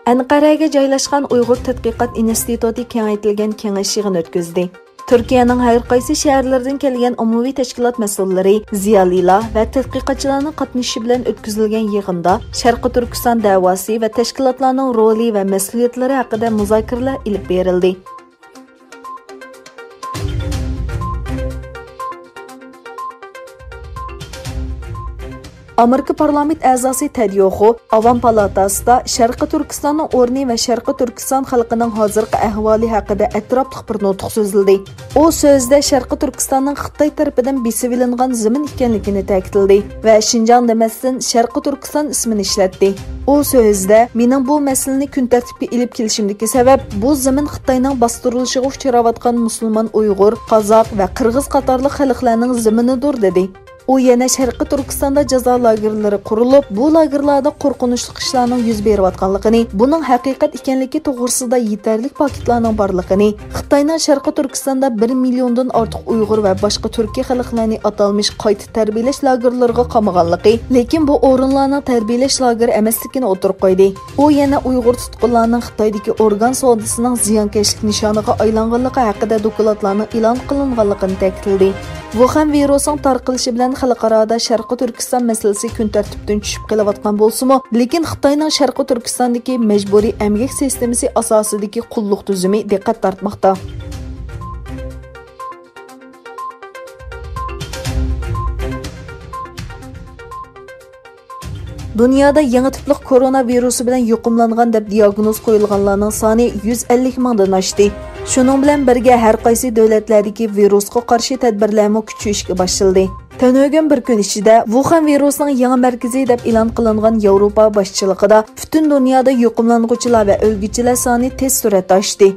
Anqaraga joylashgan Uyg'ur tadqiqot instituti kengaytirilgan kengash yig'ini o'tkazdi. Turkiyaning har qaysi shaharlaridan kelgan umumiy tashkilot mas'ullari, ziyolilar va tadqiqotchilarning qatnashishi bilan o'tkazilgan yig'inda Sharqi Turkiston da'vosi va tashkilotlarning roli va mas'uliyatlari haqida muzokaralar olib berildi. Amerika parlament a'zosi Tadyoxu Avam palatasida Sharqi Turkistonning o'rni va Sharqi Turkiston xalqining hozirgi ahvoli haqida atrofli bir nutq so'zladi. U so'zda Sharqi Turkistonning Xitoy tarafidan besib olingan zamin ekanligini ta'kidladi va Xinjiang demasdan Sharqi Turkiston ismini ishlatdi. U so'zda "Mening bu masalani kun tartibga ilib kelishimdagi sabab bu zamin Xitoyning bostirilishiga uchrayotgan musulmon Uyg'ur, Qozoq va Qirg'iz qatorli xalqlarning zaminidir" dedi. U yana Sharqi Turkistonda jazo lagerlari qurilib, bu lagerlarda qo'rqinchli ishlarning yuz berayotganligini, buning haqiqat ekanligi to'g'risida yetarli faktlarning borligini, Xitoyning Sharqi Turkistonda 1 milliondan ortiq Uyg'ur va boshqa Turkiy xalqlarni atalmish qayta tarbiyalash lagerlariga qamaganligi, lekin bu o'rinlarning tarbiyalash lageri emasligini o'tirib qo'ydi. U yana Uyg'ur tutqunlarning Xitoydagi organ savdosining ziyonkashlik nishoniga aylanganligi haqida dokladlarning e'lon qilinganligini ta'kidladi. Wuhan virusining tarqalishi bilan xalqaroda Sharqi Turkiston masalasi kun tartibdan tushib kelayotgan bo'lsa-mu, lekin Xitoyning Sharqi Turkistondagi majburiy emgak sistemasi asosidagi qulluq tuzumi diqqat tortmoqda. Dunyoda yangi tipli koronavirusi bilan yuqumlangan deb diagnoz qo'yilganlarning soni 150 mingdan oshdi. Shuning bilan birga har qaysi davlatlardagi virusga qarshi tadbirlarni kuchayishga boshladi. Tanögün bir kun ichida Wuhan virusining yangi markazi deb e'lon qilingan Yevropa boshchiligida butun dunyoda yuqumlanuvchilar va o'lguchilar soni tez suratda oshdi.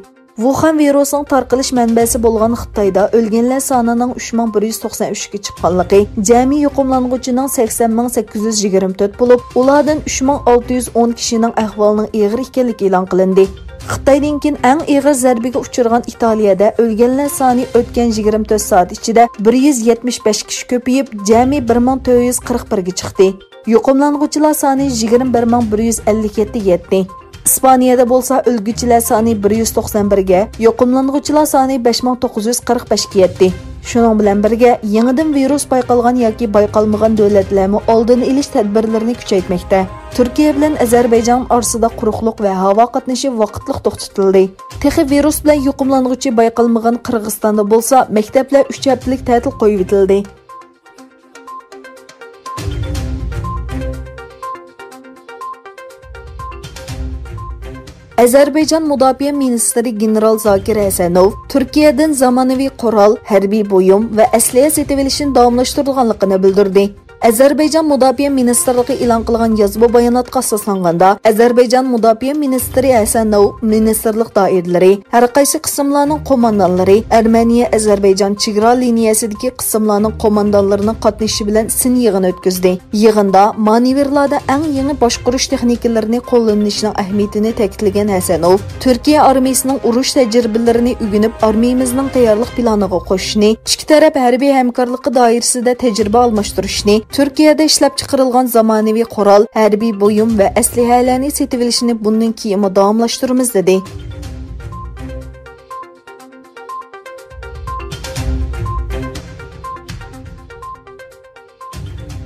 Wuhan virusining tarqalish manbasi bo'lgan Xitoyda o'lganlar sonining 3193 ga chiqqanligi, jami yuqumlanuvchining 80824 bo'lib, ulardan 3610 kishining ahvolining og'ir ekanligi e'lon qilindi. Xitoydan keyin eng og'ir zarbaga uchragan Italiyada o'lganlar soni o'tgan 24 soat ichida 175 kishi ko'payib, jami 1441 ga chiqdi. Yuqumlanuvchilar soni 21157 ga yetdi. İspaniyada bo'lsa o'lguchilar soni 191 ga, yuqumlanuvchilar soni 5945 ga yetdi. Shuning bilan birga yangidan virus bayqalgan yoki bayqalmagan davlatlarni oldini olish tadbirlarini kuchaytmoqda. Turkiya bilan Ozarbayjon orasida quruqlik va havo qatnashi vaqtliq to'xtatildi. Texi virus bilan yuqumlanuvchi bayqalmagan Qirg'izistonda bo'lsa, maktablar 3 haftalik ta'til qo'yib etildi. Azerbaycan Mudofaa Ministri General Zakir Hasanov Turkiyadan zamonaviy qurol, harbiy buyum va asliya setib olishni davomlashtirilganligini bildirdi. Azerbaycan Mudofaa Ministrligi e'lon qilgan yozma bayonotga asoslanganda, Azerbaycan Mudofaa Ministri Hasanov ministrlik doiralari, har qaysi qismlarning qo'mondonlari, Armeniya Azerbayjon chegara liniyasidagi qismlarning qo'mondonlarining qatnashishi bilan sin yig'ini o'tkazdi. Yig'inda manevrlarda eng yangi boshqarish texnikalarini qo'llanishining ahamiyatini ta'kidlagan Hasanov, Turkiya armiyasining urush tajribalarini o'rganib, armiyamizning tayyorlik planiga qo'shishni, ikki taraf harbiy hamkorligi doirasida tajriba almashtirishni, Turkiyada ishlab chiqarilgan zamonaviy qurol, harbiy buyum va aslihalarni setib olishni bundan keyin davomlashtiramiz dedi.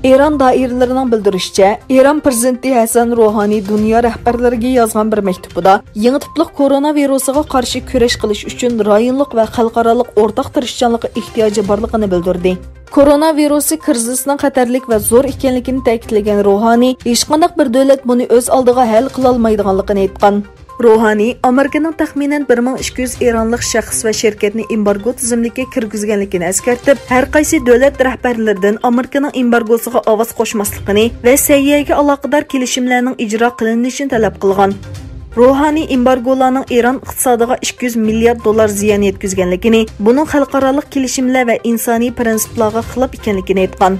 İran dairalarining bildirishicha, İran prezidenti Hasan Ruhani dunyo rahbarlariga yozgan bir maktubida yangi tipli koronavirusiga qarshi kurash qilish uchun rayonlik va xalqaroliq o'rtaq tirishchanlikka ehtiyoji borligini bildirdi. Koronavirusi krizisining xatarlik va zo'r ekanligini ta'kidlagan Ruhani, hech qanday bir davlat buni o'z oldiga hal qila olmaydiganligini aytgan. Ruhani Amerikaning taxminan 1200 Eronlik shaxs va shirkatni embargo tizimligiga kirgizganligini eskartib, har qaysi davlat rahbarlaridan Amerikaning embargosiga ovoz qo'shmasligini va sayyaga aloqador kelishimlarning ijro qilinishini talab qilgan. Ruhani embargolarning Eron iqtisodiga 200 milliard dollar ziyon yetkazganligini, buning xalqaro kelishimlar va insoniy prinsiplarga xilof ekanligini aytgan.